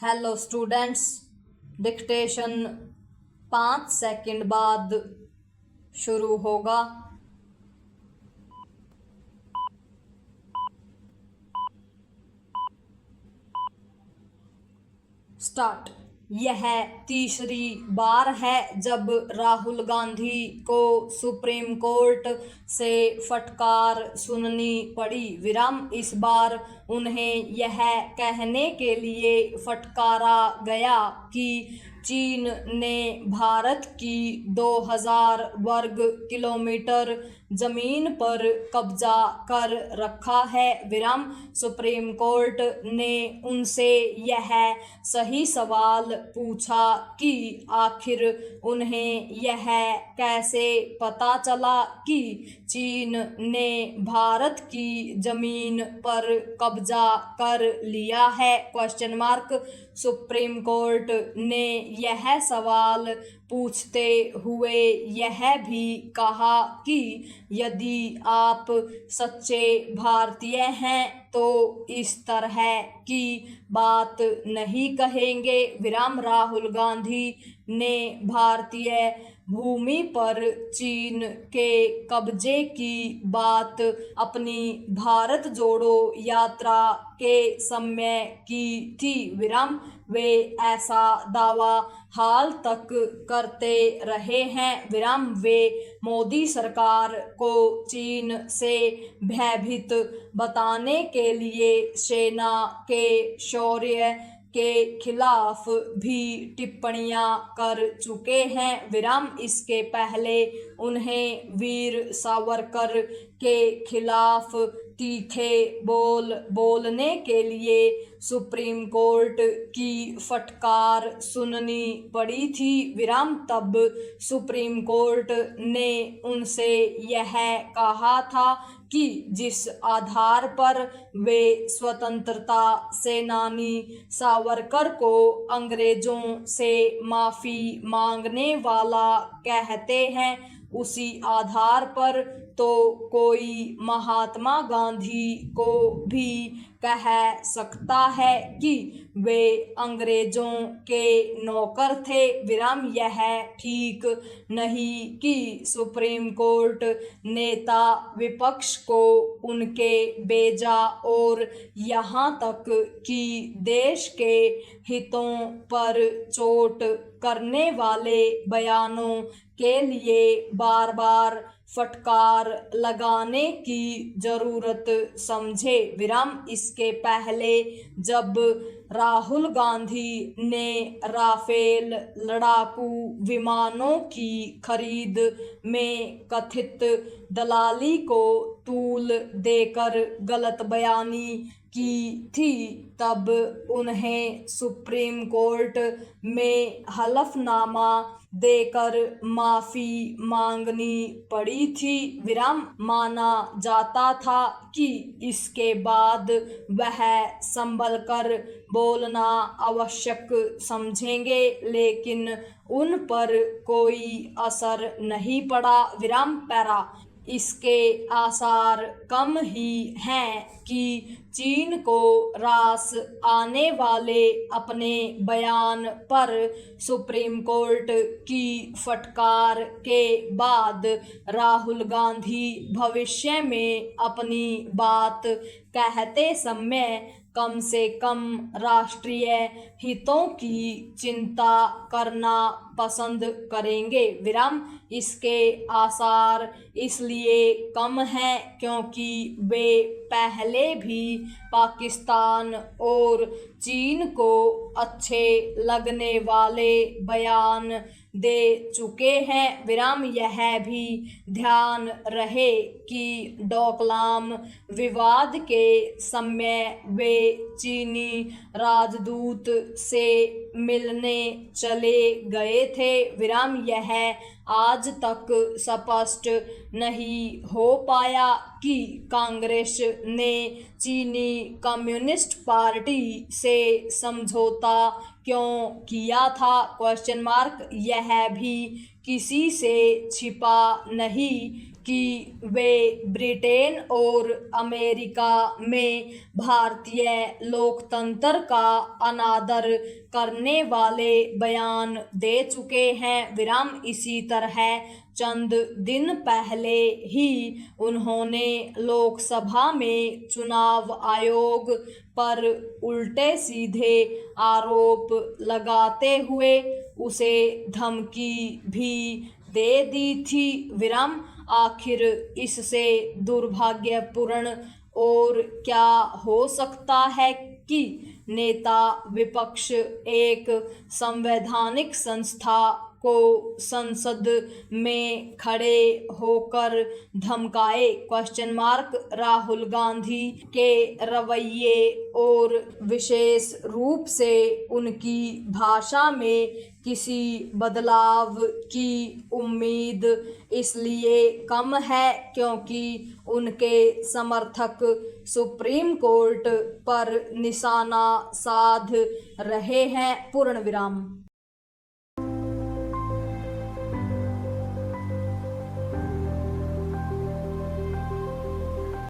Hello students, dictation 5 second बाद शुरू होगा। स्टार्ट। यह तीसरी बार है जब राहुल गांधी को सुप्रीम कोर्ट से फटकार सुननी पड़ी। इस बार उन्हें यह कहने के लिए फटकारा गया कि चीन ने भारत की 2000 वर्ग किलोमीटर जमीन पर कब्जा कर रखा है। सुप्रीम कोर्ट ने उनसे यह सही सवाल पूछा कि आखिर उन्हें यह कैसे पता चला कि चीन ने भारत की जमीन पर कब्जा कर लिया है। सुप्रीम कोर्ट ने यह सवाल पूछते हुए यह भी कहा कि यदि आप सच्चे भारतीय हैं तो इस तरह की बात नहीं कहेंगे। राहुल गांधी ने भारतीय भूमि पर चीन के कब्जे की बात अपनी भारत जोड़ो यात्रा के समय की थी। वे ऐसा दावा हाल तक करते रहे हैं। वे मोदी सरकार को चीन से भयभीत बताने के लिए सेना के शौर्य के खिलाफ भी टिप्पणियां कर चुके हैं। इसके पहले उन्हें वीर सावरकर के खिलाफ तीखे बोलने के लिए सुप्रीम कोर्ट की फटकार सुननी पड़ी थी। तब सुप्रीम कोर्ट ने उनसे यह कहा था कि जिस आधार पर वे स्वतंत्रता सेनानी सावरकर को अंग्रेजों से माफी मांगने वाला कहते हैं, उसी आधार पर तो कोई महात्मा गांधी को भी कह सकता है कि वे अंग्रेजों के नौकर थे। यह ठीक नहीं कि सुप्रीम कोर्ट नेता विपक्ष को उनके बेजा और यहाँ तक कि देश के हितों पर चोट करने वाले बयानों के लिए बार बार फटकार लगाने की जरूरत समझे। इसके पहले जब राहुल गांधी ने राफेल लड़ाकू विमानों की खरीद में कथित दलाली को तूल देकर गलत बयानी की थी, तब उन्हें सुप्रीम कोर्ट में हलफनामा देकर माफी मांगनी पड़ी थी। माना जाता था कि इसके बाद वह संभल कर बोलना आवश्यक समझेंगे, लेकिन उन पर कोई असर नहीं पड़ा। इसके आसार कम ही हैं कि चीन को रास आने वाले अपने बयान पर सुप्रीम कोर्ट की फटकार के बाद राहुल गांधी भविष्य में अपनी बात कहते समय कम से कम राष्ट्रीय हितों की चिंता करना पसंद करेंगे। इसके आसार इसलिए कम हैं क्योंकि वे पहले भी पाकिस्तान और चीन को अच्छे लगने वाले बयान दे चुके हैं। यह भी ध्यान रहे कि डोकलाम विवाद के समय वे चीनी राजदूत से मिलने चले गए थे। यह आज तक स्पष्ट नहीं हो पाया कि कांग्रेस ने चीनी कम्युनिस्ट पार्टी से समझौता क्यों किया था। यह भी किसी से छिपा नहीं कि वे ब्रिटेन और अमेरिका में भारतीय लोकतंत्र का अनादर करने वाले बयान दे चुके हैं। विराम। इसी तरह चंद दिन पहले ही उन्होंने लोकसभा में चुनाव आयोग पर उल्टे सीधे आरोप लगाते हुए उसे धमकी भी दे दी थी। विराम। आखिर इससे दुर्भाग्यपूर्ण और क्या हो सकता है कि नेता विपक्ष एक संवैधानिक संस्था को संसद में खड़े होकर धमकाए। राहुल गांधी के रवैये और विशेष रूप से उनकी भाषा में किसी बदलाव की उम्मीद इसलिए कम है क्योंकि उनके समर्थक सुप्रीम कोर्ट पर निशाना साध रहे हैं। पूर्ण विराम।